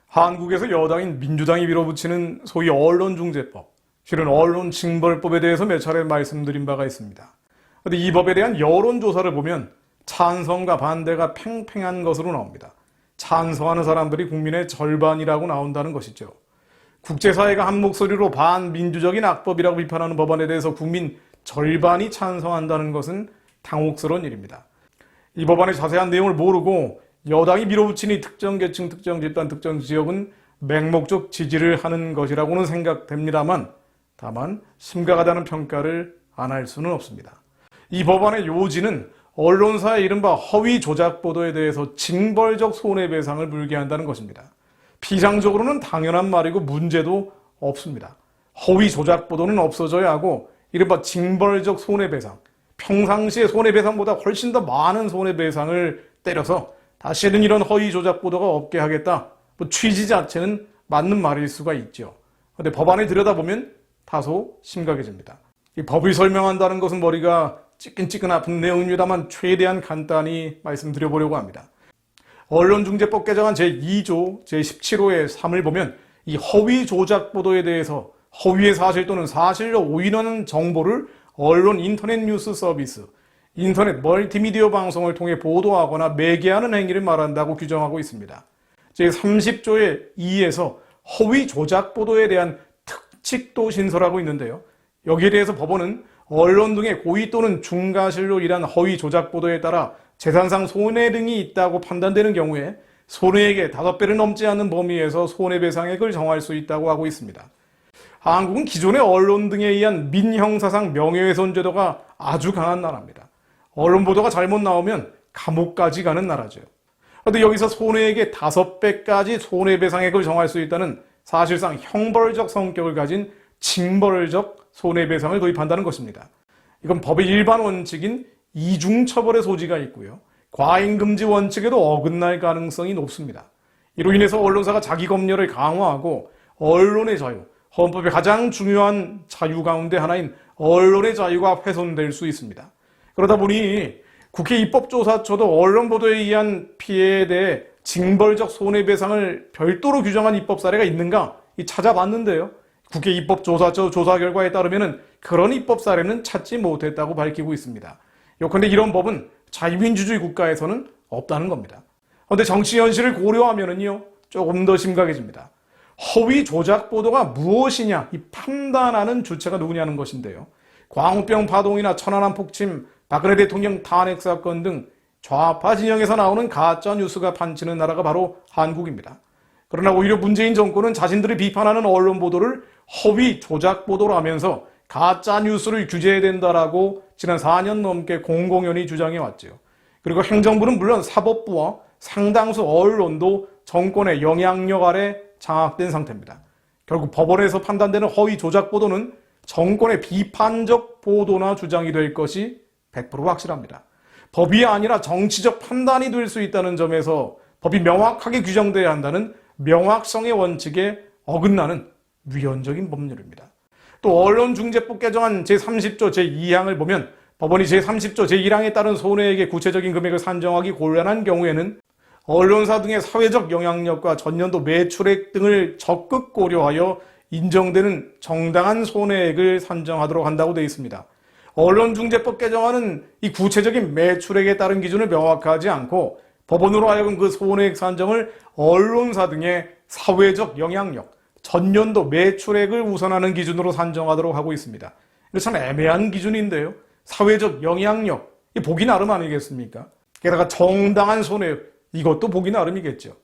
한국에서 여당인 민주당이 밀어붙이는 소위 언론중재법, 실은 언론징벌법에 대해서 몇 차례 말씀드린 바가 있습니다. 그런데 이 법에 대한 여론조사를 보면 찬성과 반대가 팽팽한 것으로 나옵니다. 찬성하는 사람들이 국민의 절반이라고 나온다는 것이죠. 국제사회가 한 목소리로 반민주적인 악법이라고 비판하는 법안에 대해서 국민 절반이 찬성한다는 것은 당혹스러운 일입니다. 이 법안의 자세한 내용을 모르고 여당이 밀어붙인 이 특정 계층, 특정 집단, 특정 지역은 맹목적 지지를 하는 것이라고는 생각됩니다만 다만 심각하다는 평가를 안 할 수는 없습니다. 이 법안의 요지는 언론사의 이른바 허위 조작 보도에 대해서 징벌적 손해배상을 물게 한다는 것입니다. 피상적으로는 당연한 말이고 문제도 없습니다. 허위 조작 보도는 없어져야 하고 이른바 징벌적 손해배상, 평상시의 손해배상보다 훨씬 더 많은 손해배상을 때려서 다시는 이런 허위 조작 보도가 없게 하겠다. 취지 자체는 맞는 말일 수가 있죠. 그런데 법안을 들여다보면 다소 심각해집니다. 이 법을 설명한다는 것은 머리가 찌끈찌끈 아픈 내용입니다만 최대한 간단히 말씀드려보려고 합니다. 언론중재법 개정안 제2조 제17호의 3을 보면 이 허위 조작 보도에 대해서 허위의 사실 또는 사실로 오인하는 정보를 언론 인터넷 뉴스 서비스, 인터넷 멀티미디어 방송을 통해 보도하거나 매개하는 행위를 말한다고 규정하고 있습니다. 제30조의 2에서 허위 조작 보도에 대한 특칙도 신설하고 있는데요. 여기에 대해서 법원은 언론 등의 고의 또는 중과실로 일한 허위 조작 보도에 따라 재산상 손해 등이 있다고 판단되는 경우에 손해액의 5배를 넘지 않는 범위에서 손해배상액을 정할 수 있다고 하고 있습니다. 한국은 기존의 언론 등에 의한 민형사상 명예훼손 제도가 아주 강한 나라입니다. 언론 보도가 잘못 나오면 감옥까지 가는 나라죠. 그런데 여기서 손해액의 5배까지 손해배상액을 정할 수 있다는 사실상 형벌적 성격을 가진 징벌적 손해배상을 도입한다는 것입니다. 이건 법의 일반 원칙인 이중처벌의 소지가 있고요. 과잉금지 원칙에도 어긋날 가능성이 높습니다. 이로 인해서 언론사가 자기 검열을 강화하고 언론의 자유, 헌법의 가장 중요한 자유 가운데 하나인 언론의 자유가 훼손될 수 있습니다. 그러다 보니 국회 입법조사처도 언론 보도에 의한 피해에 대해 징벌적 손해배상을 별도로 규정한 입법 사례가 있는가 찾아봤는데요. 국회 입법조사처 조사 결과에 따르면 그런 입법 사례는 찾지 못했다고 밝히고 있습니다. 요컨대 이런 법은 자유민주주의 국가에서는 없다는 겁니다. 그런데 정치 현실을 고려하면요 조금 더 심각해집니다. 허위 조작 보도가 무엇이냐 이 판단하는 주체가 누구냐는 것인데요. 광우병 파동이나 천안함 폭침, 박근혜 대통령 탄핵 사건 등 좌파 진영에서 나오는 가짜 뉴스가 판치는 나라가 바로 한국입니다. 그러나 오히려 문재인 정권은 자신들이 비판하는 언론 보도를 허위 조작 보도로 하면서 가짜 뉴스를 규제해야 된다라고 지난 4년 넘게 공공연히 주장해 왔죠. 그리고 행정부는 물론 사법부와 상당수 언론도 정권의 영향력 아래 장악된 상태입니다. 결국 법원에서 판단되는 허위 조작 보도는 정권의 비판적 보도나 주장이 될 것이 100% 확실합니다. 법이 아니라 정치적 판단이 될 수 있다는 점에서 법이 명확하게 규정돼야 한다는 명확성의 원칙에 어긋나는 위헌적인 법률입니다. 또 언론중재법 개정안 제30조 제2항을 보면 법원이 제30조 제1항에 따른 손해액의 구체적인 금액을 산정하기 곤란한 경우에는 언론사 등의 사회적 영향력과 전년도 매출액 등을 적극 고려하여 인정되는 정당한 손해액을 산정하도록 한다고 되어 있습니다. 언론중재법 개정안은 이 구체적인 매출액에 따른 기준을 명확하지 않고 법원으로 하여금 그 손해액 산정을 언론사 등의 사회적 영향력, 전년도 매출액을 우선하는 기준으로 산정하도록 하고 있습니다. 이거 참 애매한 기준인데요. 사회적 영향력, 보기 나름 아니겠습니까? 게다가 정당한 손해액, 이것도 보기 나름이겠죠.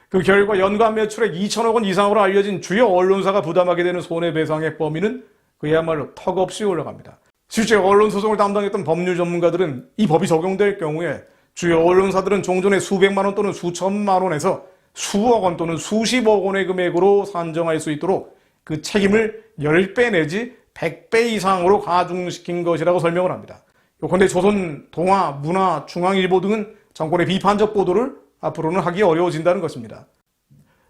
그 결과 연간 매출액 2천억 원 이상으로 알려진 주요 언론사가 부담하게 되는 손해배상의 범위는 그야말로 턱없이 올라갑니다. 실제 언론소송을 담당했던 법률 전문가들은 이 법이 적용될 경우에 주요 언론사들은 종전에 수백만 원 또는 수천만 원에서 수억 원 또는 수십억 원의 금액으로 산정할 수 있도록 그 책임을 10배 내지 100배 이상으로 가중시킨 것이라고 설명을 합니다. 요컨대 조선, 동아, 문화, 중앙일보 등은 정권의 비판적 보도를 앞으로는 하기 어려워진다는 것입니다.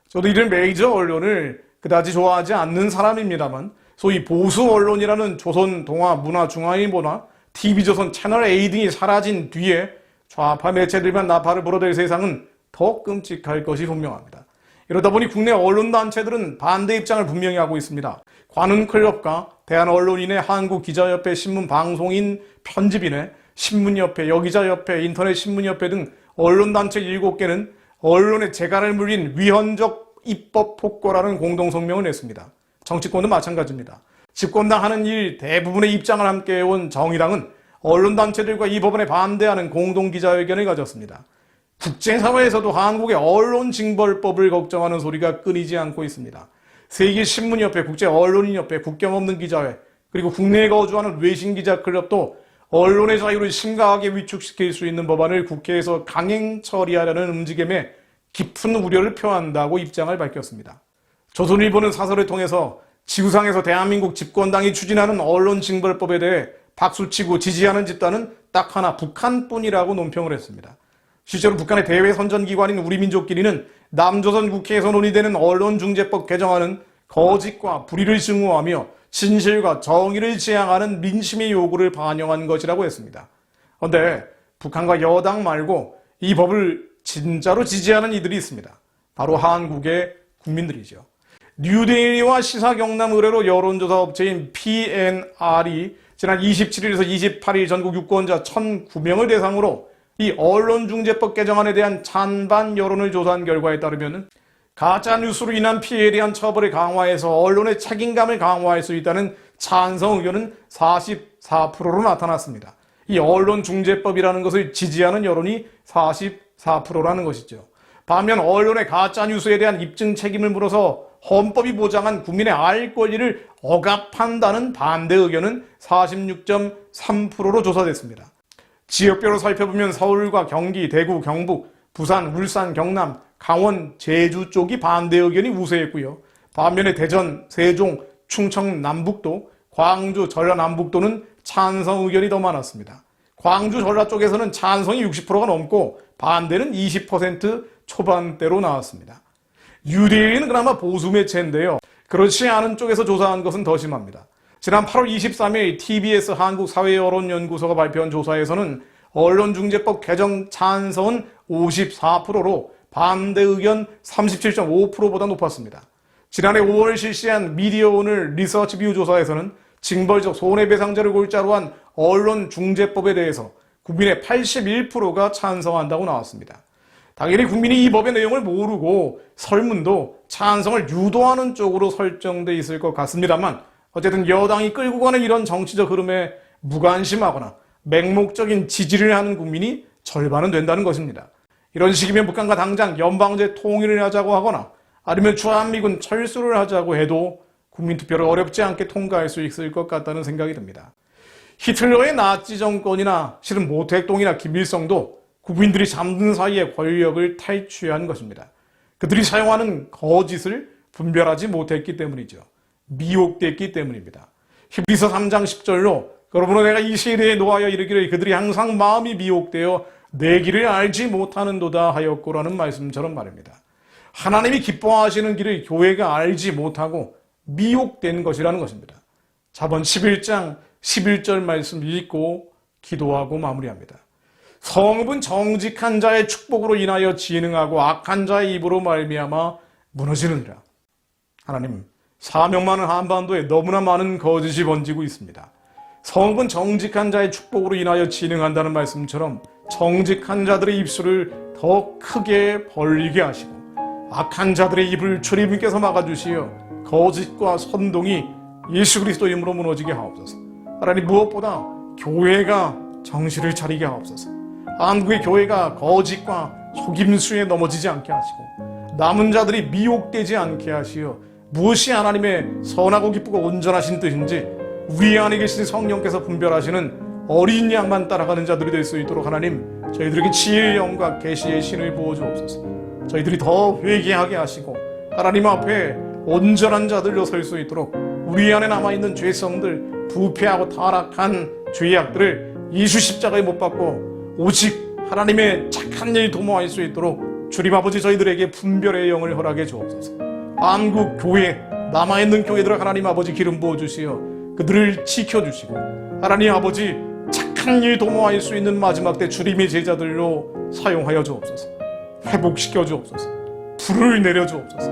저도 이런 메이저 언론을 그다지 좋아하지 않는 사람입니다만 소위 보수 언론이라는 조선, 동아, 문화, 중앙일보나 TV조선, 채널A 등이 사라진 뒤에 좌파 매체들만 나팔을 불어댈 세상은 더 끔찍할 것이 분명합니다. 이러다 보니 국내 언론단체들은 반대 입장을 분명히 하고 있습니다. 관훈클럽과 대한언론인회, 한국기자협회, 신문방송인 편집인회, 신문협회, 여기자협회, 인터넷신문협회 등 언론단체 7개는 언론의 재갈을 물린 위헌적 입법 폭거라는 공동성명을 냈습니다. 정치권도 마찬가지입니다. 집권당 하는 일 대부분의 입장을 함께 해온 정의당은 언론단체들과 이 법안에 반대하는 공동기자회견을 가졌습니다. 국제사회에서도 한국의 언론징벌법을 걱정하는 소리가 끊이지 않고 있습니다. 세계신문협회, 국제언론인협회, 국경없는 기자회, 그리고 국내에 거주하는 외신기자클럽도 언론의 자유를 심각하게 위축시킬 수 있는 법안을 국회에서 강행 처리하려는 움직임에 깊은 우려를 표한다고 입장을 밝혔습니다. 조선일보는 사설을 통해서 지구상에서 대한민국 집권당이 추진하는 언론징벌법에 대해 박수치고 지지하는 집단은 딱 하나, 북한뿐이라고 논평을 했습니다. 실제로 북한의 대외 선전기관인 우리민족끼리는 남조선 국회에서 논의되는 언론중재법 개정안은 거짓과 불의를 증오하며 진실과 정의를 지향하는 민심의 요구를 반영한 것이라고 했습니다. 그런데 북한과 여당 말고 이 법을 진짜로 지지하는 이들이 있습니다. 바로 한국의 국민들이죠. 뉴데일리와 시사경남 의뢰로 여론조사 업체인 PNR이 지난 27일에서 28일 전국 유권자 1,009명을 대상으로 이 언론중재법 개정안에 대한 찬반 여론을 조사한 결과에 따르면 가짜뉴스로 인한 피해에 대한 처벌을 강화해서 언론의 책임감을 강화할 수 있다는 찬성 의견은 44%로 나타났습니다. 이 언론중재법이라는 것을 지지하는 여론이 44%라는 것이죠. 반면 언론의 가짜뉴스에 대한 입증 책임을 물어서 헌법이 보장한 국민의 알 권리를 억압한다는 반대 의견은 46.3%로 조사됐습니다. 지역별로 살펴보면 서울과 경기, 대구, 경북, 부산, 울산, 경남, 강원, 제주 쪽이 반대 의견이 우세했고요. 반면에 대전, 세종, 충청 남북도, 광주, 전라 남북도는 찬성 의견이 더 많았습니다. 광주, 전라 쪽에서는 찬성이 60%가 넘고 반대는 20% 초반대로 나왔습니다. 뉴데일리는 그나마 보수 매체인데요. 그렇지 않은 쪽에서 조사한 것은 더 심합니다. 지난 8월 23일 TBS 한국사회여론연구소가 발표한 조사에서는 언론중재법 개정 찬성은 54%로 반대 의견 37.5%보다 높았습니다. 지난해 5월 실시한 미디어오늘 리서치뷰 조사에서는 징벌적 손해배상제를 골자로 한 언론중재법에 대해서 국민의 81%가 찬성한다고 나왔습니다. 당연히 국민이 이 법의 내용을 모르고 설문도 찬성을 유도하는 쪽으로 설정돼 있을 것 같습니다만 어쨌든 여당이 끌고 가는 이런 정치적 흐름에 무관심하거나 맹목적인 지지를 하는 국민이 절반은 된다는 것입니다. 이런 식이면 북한과 당장 연방제 통일을 하자고 하거나 아니면 주한미군 철수를 하자고 해도 국민투표를 어렵지 않게 통과할 수 있을 것 같다는 생각이 듭니다. 히틀러의 나치 정권이나 실은 모택동이나 김일성도 국민들이 잠든 사이에 권력을 탈취한 것입니다. 그들이 사용하는 거짓을 분별하지 못했기 때문이죠. 미혹됐기 때문입니다. 히브리서 3장 10절로 그러므로 내가 이 세대에 노하여 이르기를 그들이 항상 마음이 미혹되어 내 길을 알지 못하는도다 하였고라는 말씀처럼 말입니다. 하나님이 기뻐하시는 길을 교회가 알지 못하고 미혹된 것이라는 것입니다. 자번 11장 11절 말씀 읽고 기도하고 마무리합니다. 성읍은 정직한 자의 축복으로 인하여 진흥하고 악한 자의 입으로 말미암아 무너지느니라. 하나님, 사명 많은 한반도에 너무나 많은 거짓이 번지고 있습니다. 성읍은 정직한 자의 축복으로 인하여 진흥한다는 말씀처럼 정직한 자들의 입술을 더 크게 벌리게 하시고 악한 자들의 입을 주님께서 막아주시어 거짓과 선동이 예수 그리스도 이름으로 무너지게 하옵소서. 하나님, 무엇보다 교회가 정신을 차리게 하옵소서. 한국의 교회가 거짓과 속임수에 넘어지지 않게 하시고 남은 자들이 미혹되지 않게 하시어 무엇이 하나님의 선하고 기쁘고 온전하신 뜻인지 우리 안에 계신 성령께서 분별하시는 어린 양만 따라가는 자들이 될 수 있도록 하나님, 저희들에게 지혜의 영과 계시의 신을 부어주옵소서. 저희들이 더 회개하게 하시고 하나님 앞에 온전한 자들로 설 수 있도록 우리 안에 남아있는 죄성들, 부패하고 타락한 죄악들을 예수 십자가에 못 박고 오직 하나님의 착한 일 도모할 수 있도록 주님 아버지 저희들에게 분별의 영을 허락해 주옵소서. 한국 교회, 남아있는 교회들을 하나님 아버지 기름 부어주시어 그들을 지켜주시고 하나님 아버지 착한 강리 도모할 수 있는 마지막 때 주님의 제자들로 사용하여 주옵소서. 회복시켜 주옵소서. 불을 내려 주옵소서.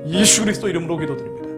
예수 그리스도 이름으로 기도드립니다.